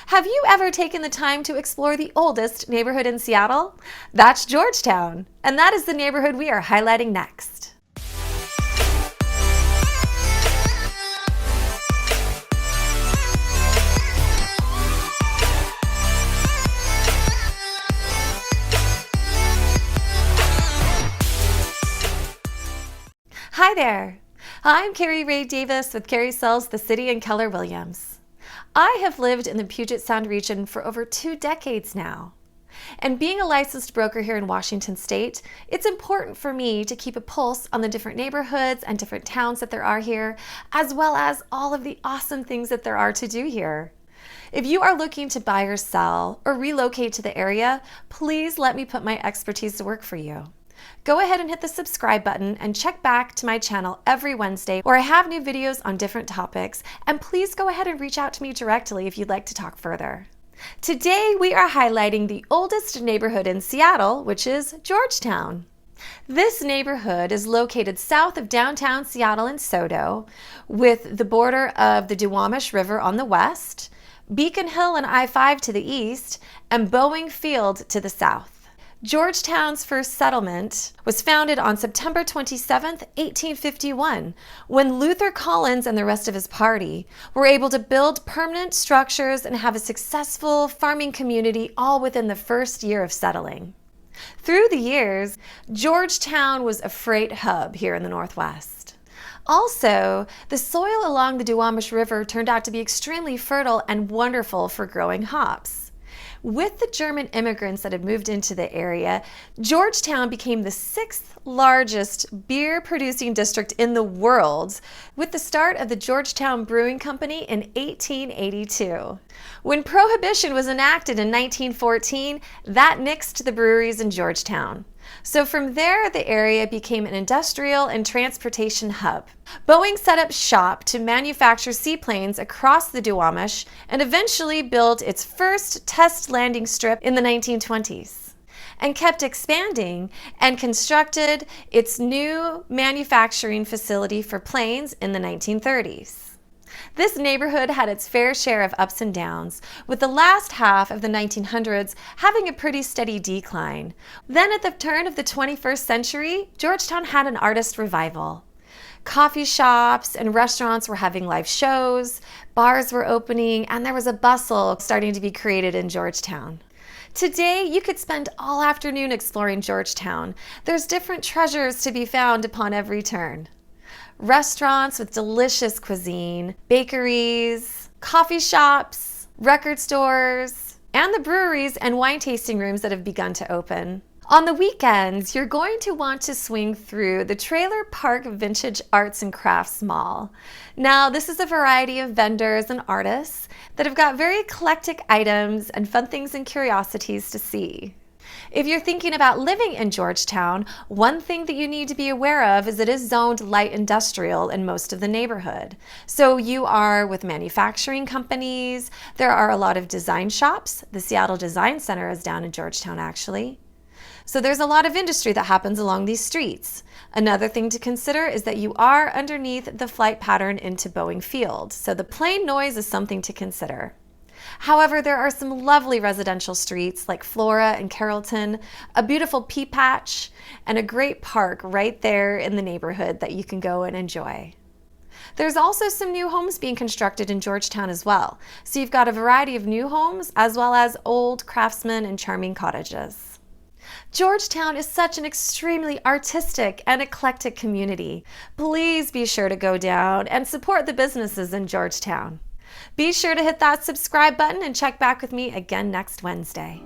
Have you ever taken the time to explore the oldest neighborhood in Seattle? That's Georgetown, and that is the neighborhood we are highlighting next. Hi there, I'm Kari Davis with Kari Sells the City and Keller Williams. I have lived in the Puget Sound region for over 2 decades now. And being a licensed broker here in Washington State, it's important for me to keep a pulse on the different neighborhoods and different towns that there are here, as well as all of the awesome things that there are to do here. If you are looking to buy or sell or relocate to the area, please let me put my expertise to work for you. Go ahead and hit the subscribe button and check back to my channel every Wednesday where I have new videos on different topics, and please go ahead and reach out to me directly if you'd like to talk further. Today we are highlighting the oldest neighborhood in Seattle, which is Georgetown. This neighborhood is located south of downtown Seattle and SoDo, with the border of the Duwamish River on the west, Beacon Hill and I-5 to the east, and Boeing Field to the south. Georgetown's first settlement was founded on September 27, 1851, when Luther Collins and the rest of his party were able to build permanent structures and have a successful farming community all within the first year of settling. Through the years, Georgetown was a freight hub here in the Northwest. Also, the soil along the Duwamish River turned out to be extremely fertile and wonderful for growing hops. With the German immigrants that had moved into the area, Georgetown became the 6th largest beer-producing district in the world, with the start of the Georgetown Brewing Company in 1882. When Prohibition was enacted in 1914, that nixed the breweries in Georgetown. So from there, the area became an industrial and transportation hub. Boeing set up shop to manufacture seaplanes across the Duwamish and eventually built its first test landing strip in the 1920s, and kept expanding and constructed its new manufacturing facility for planes in the 1930s. This neighborhood had its fair share of ups and downs, with the last half of the 1900s having a pretty steady decline. Then at the turn of the 21st century, Georgetown had an artist revival. Coffee shops and restaurants were having live shows, bars were opening, and there was a bustle starting to be created in Georgetown. Today, you could spend all afternoon exploring Georgetown. There's different treasures to be found upon every turn. Restaurants with delicious cuisine, bakeries, coffee shops, record stores, and the breweries and wine tasting rooms that have begun to open. On the weekends, you're going to want to swing through the Trailer Park Vintage Arts and Crafts Mall. Now, this is a variety of vendors and artists that have got very eclectic items and fun things and curiosities to see. If you're thinking about living in Georgetown, one thing that you need to be aware of is it is zoned light industrial in most of the neighborhood. So you are with manufacturing companies, there are a lot of design shops. The Seattle Design Center is down in Georgetown actually. So there's a lot of industry that happens along these streets. Another thing to consider is that you are underneath the flight pattern into Boeing Field, so the plane noise is something to consider. However, there are some lovely residential streets like Flora and Carrollton, a beautiful pea patch, and a great park right there in the neighborhood that you can go and enjoy. There's also some new homes being constructed in Georgetown as well. So you've got a variety of new homes as well as old craftsman and charming cottages. Georgetown is such an extremely artistic and eclectic community. Please be sure to go down and support the businesses in Georgetown. Be sure to hit that subscribe button and check back with me again next Wednesday.